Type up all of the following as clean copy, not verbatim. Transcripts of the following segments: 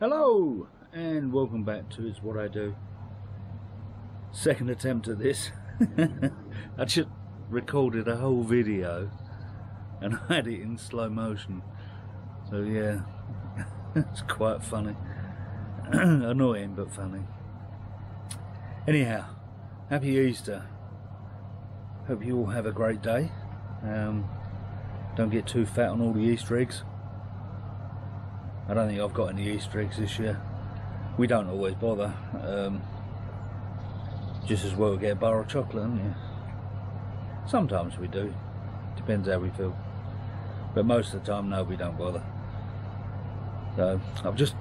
Hello and welcome back to It's What I Do. Second attempt at this. I just recorded a whole video and I had it in slow motion, so yeah, it's quite funny. Annoying but funny. Anyhow, happy Easter. Hope you all have a great day. Don't get too fat on all the Easter eggs. I don't think I've got any Easter eggs this year. We don't always bother. Just as well get a bar of chocolate, don't you? Sometimes we do. Depends how we feel. But most of the time, no, we don't bother. So I've just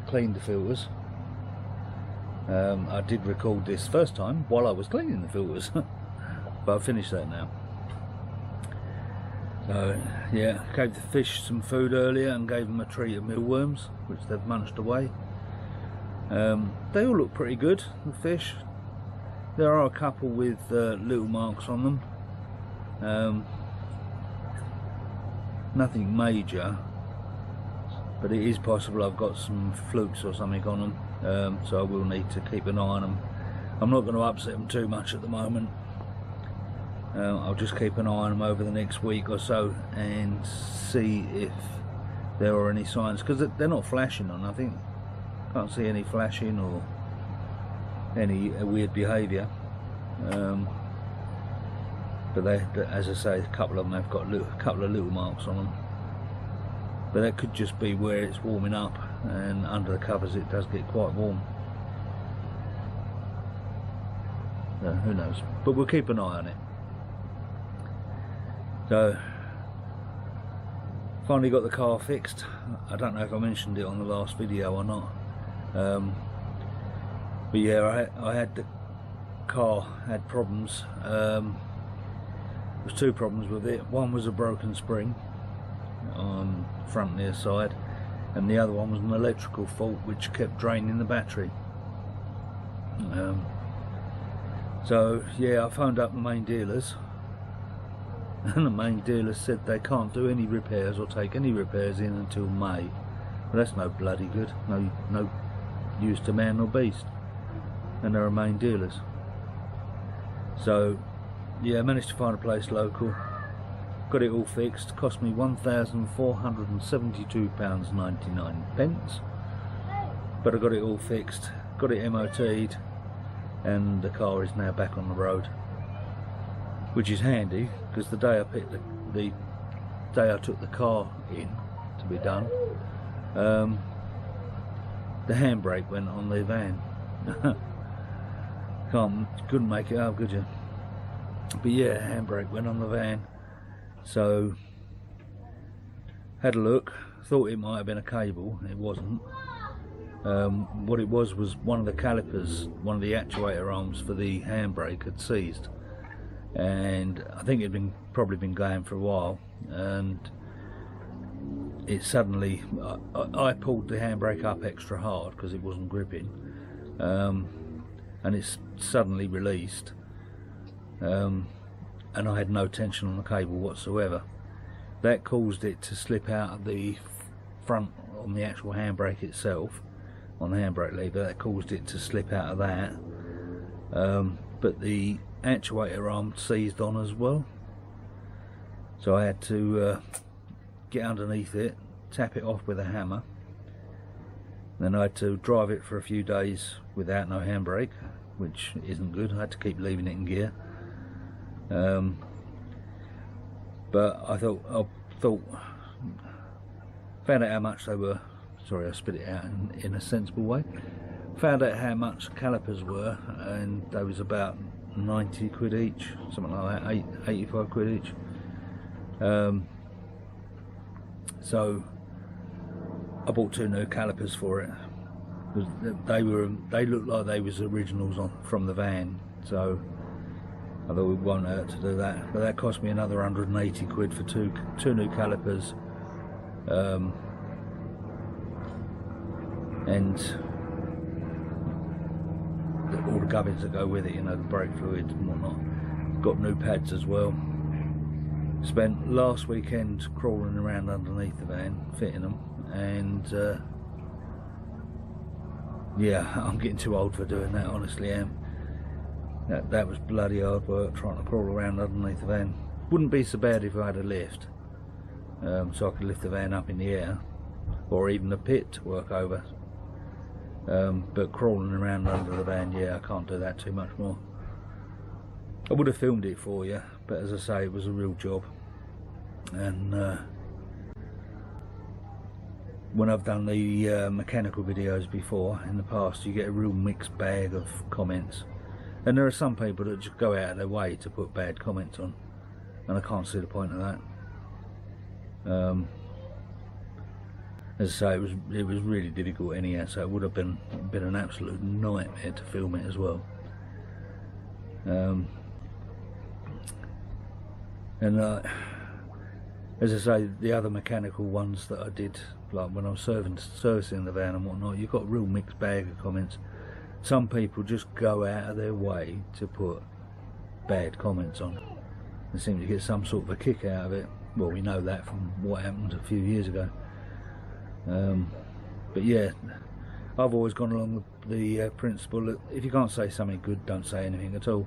cleaned the filters. I did record this first time while I was cleaning the filters, but I've finished that now. So yeah, gave the fish some food earlier and gave them a treat of mealworms, which they've munched away. They all look pretty good, the fish. There are a couple with little marks on them. Nothing major, but it is possible I've got some flukes or something on them, so I will need to keep an eye on them. I'm not going to upset them too much at the moment. I'll just keep an eye on them over the next week or so and see if there are any signs, because they're not flashing on nothing. Can't see any flashing or any weird behaviour. But they, as I say, a couple of them have got a couple of little marks on them. But that could just be where it's warming up, and under the covers it does get quite warm. So who knows? But we'll keep an eye on it. So, finally got the car fixed. I don't know if I mentioned it on the last video or not. But yeah, I had the car had problems. There was two problems with it. One was a broken spring on front near side, and the other one was an electrical fault which kept draining the battery. So yeah, I phoned up the main dealers, and the main dealers said they can't do any repairs or take any repairs in until May. Well, that's no bloody good. No use to man or beast, and they're main dealers. So yeah, I managed to find a place local, got it all fixed. Cost me £1,472.99, but I got it all fixed, got it MOT'd, and the car is now back on the road, which is handy, because the day I picked the day I took the car in to be done, the handbrake went on the van. Couldn't make it up, could you? But yeah, handbrake went on the van. So had a look, thought it might have been a cable. It wasn't. What it was one of the calipers, one of the actuator arms for the handbrake had seized, and I think it had probably been going for a while, and it suddenly, I pulled the handbrake up extra hard because it wasn't gripping, and it's suddenly released, and I had no tension on the cable whatsoever. That caused it to slip out of the front on the actual handbrake itself, on the handbrake lever. That caused it to slip out of that, but the actuator arm seized on as well, so I had to get underneath it, tap it off with a hammer. Then I had to drive it for a few days without no handbrake, which isn't good. I had to keep leaving it in gear. But I found out how much they were. Sorry, I spit it out in a sensible way. Found out how much calipers were, and they was about 90 quid each, something like that, 85 quid each. So I bought two new calipers for it. They looked like they was originals from the van, so I thought it won't hurt to do that. But that cost me another 180 quid for two new calipers, and all the gubbins that go with it, you know, the brake fluids and whatnot. Got new pads as well. Spent last weekend crawling around underneath the van, fitting them, and yeah, I'm getting too old for doing that, honestly am. That was bloody hard work, trying to crawl around underneath the van. Wouldn't be so bad if I had a lift, so I could lift the van up in the air, or even the pit to work over. But crawling around under the van, yeah, I can't do that too much more. I would have filmed it for you, but as I say, it was a real job. And when I've done the mechanical videos before in the past, you get a real mixed bag of comments. And there are some people that just go out of their way to put bad comments on, and I can't see the point of that. As I say, it was really difficult anyhow, so it would have been an absolute nightmare to film it as well. As I say, the other mechanical ones that I did, like when I was servicing the van and whatnot, you've got a real mixed bag of comments. Some people just go out of their way to put bad comments on. They seem to get some sort of a kick out of it. Well, we know that from what happened a few years ago. But yeah, I've always gone along the principle that if you can't say something good, don't say anything at all.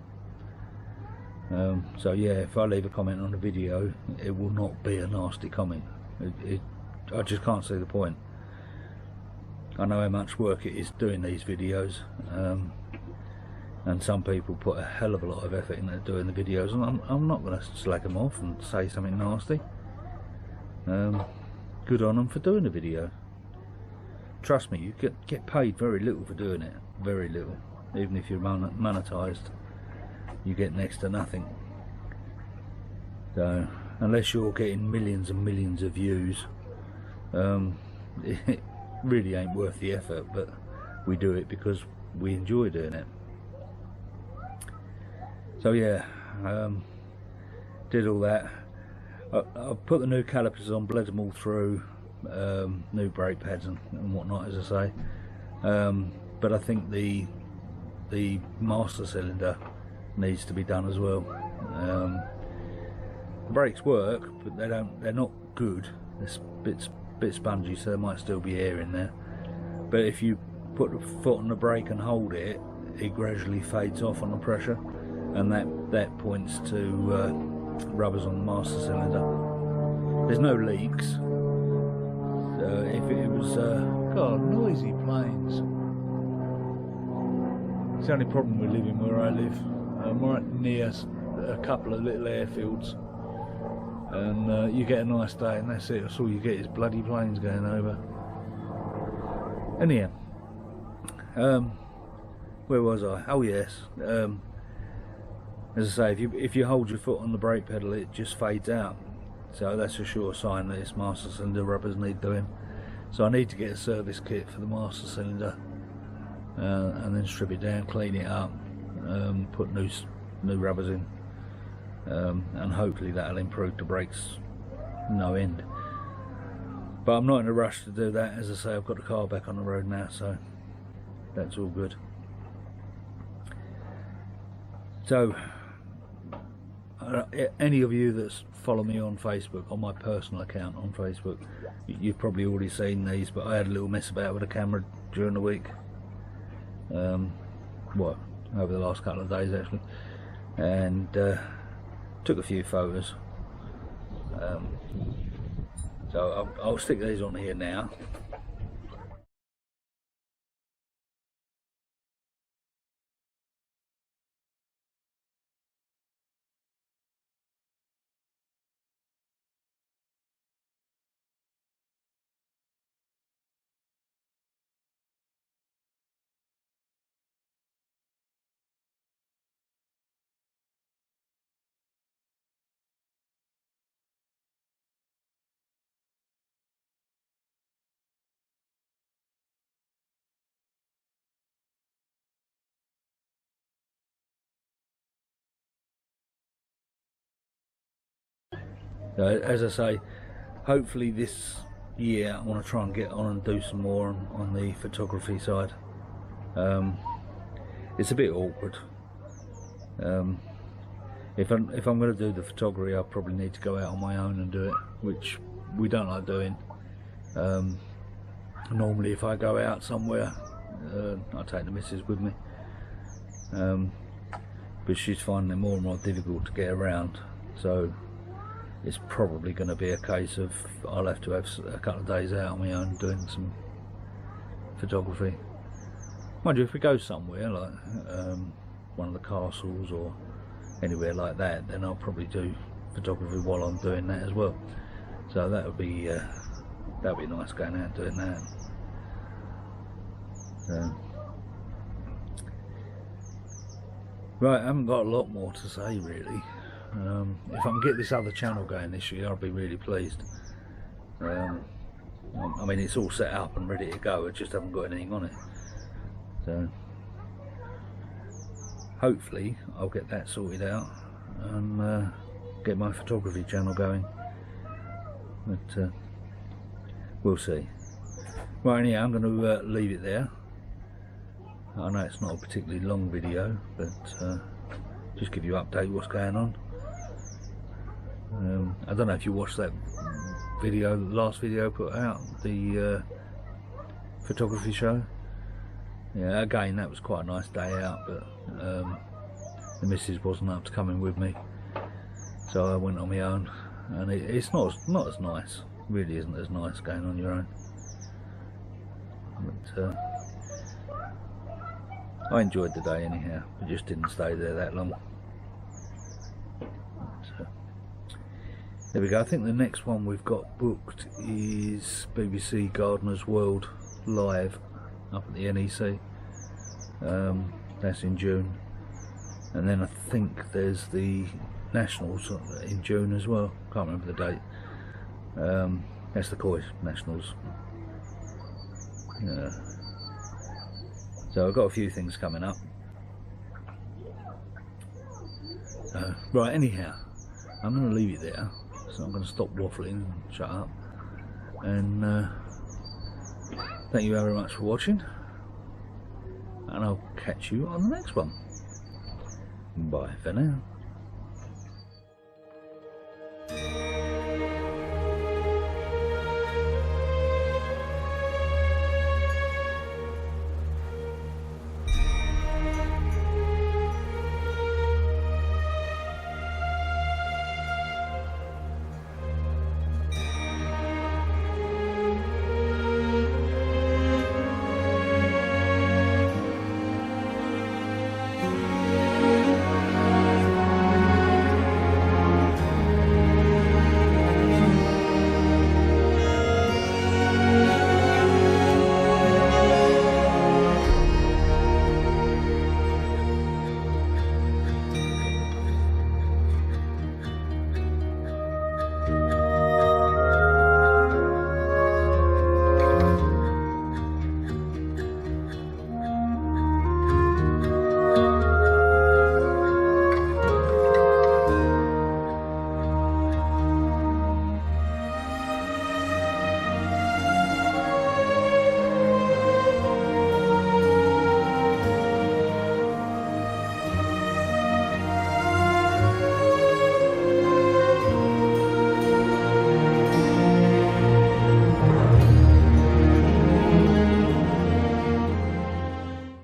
So yeah, if I leave a comment on a video, it will not be a nasty comment. I just can't see the point. I know how much work it is doing these videos, and some people put a hell of a lot of effort into doing the videos, and I'm not going to slag them off and say something nasty. Good on them for doing the video. Trust me, you get paid very little for doing it, very little. Even if you're monetized, you get next to nothing. So unless you're getting millions and millions of views, it really ain't worth the effort, but we do it because we enjoy doing it. So yeah, did all that. I put the new calipers on, bled them all through, new brake pads and whatnot, as I say. But I think the master cylinder needs to be done as well. The brakes work, but they're not good. It's bit spongy, so there might still be air in there. But if you put the foot on the brake and hold it, it gradually fades off on the pressure, and that points to rubbers on the master cylinder. There's no leaks. If it was God, noisy planes. It's the only problem with living where I live. I'm right near a couple of little airfields, and you get a nice day and that's it. That's all you get is bloody planes going over. Anyhow, where was I? Oh yes, as I say, if you hold your foot on the brake pedal, it just fades out, so that's a sure sign that its master cylinder rubbers need doing. So I need to get a service kit for the master cylinder, and then strip it down, clean it up, put new rubbers in, and hopefully that'll improve the brakes no end. But I'm not in a rush to do that. As I say, I've got the car back on the road now, so that's all good. So any of you that follow me on Facebook, on my personal account on Facebook, you've probably already seen these, but I had a little mess about with the camera during the week, well, over the last couple of days actually, and took a few photos. So I'll stick these on here now. As I say, hopefully this year I want to try and get on and do some more on the photography side. It's a bit awkward. If I'm going to do the photography, I'll probably need to go out on my own and do it, which we don't like doing. Normally if I go out somewhere, I take the missus with me, but she's finding it more and more difficult to get around, so it's probably going to be a case of I'll have to have a couple of days out on my own doing some photography. Mind you, if we go somewhere like one of the castles or anywhere like that, then I'll probably do photography while I'm doing that as well. So that would be nice, going out and doing that. So, right, I haven't got a lot more to say really. If I can get this other channel going this year, I'll be really pleased. I mean, it's all set up and ready to go, I just haven't got anything on it. So hopefully I'll get that sorted out and get my photography channel going, but we'll see. Right, anyhow, I'm going to leave it there. I know it's not a particularly long video, but just give you an update what's going on. I don't know if you watched that video, last video put out, the photography show. Yeah, again, that was quite a nice day out, but the missus wasn't up to coming with me, so I went on my own, and it's not as nice, really isn't as nice going on your own. But I enjoyed the day anyhow, I just didn't stay there that long. So, there we go. I think the next one we've got booked is BBC Gardener's World Live up at the NEC. That's in June, and then I think there's the Nationals in June as well. Can't remember the date. That's the Koi Nationals. So I've got a few things coming up. Right, anyhow, I'm going to leave it there. So I'm going to stop waffling and shut up. And thank you very much for watching. And I'll catch you on the next one. Bye for now.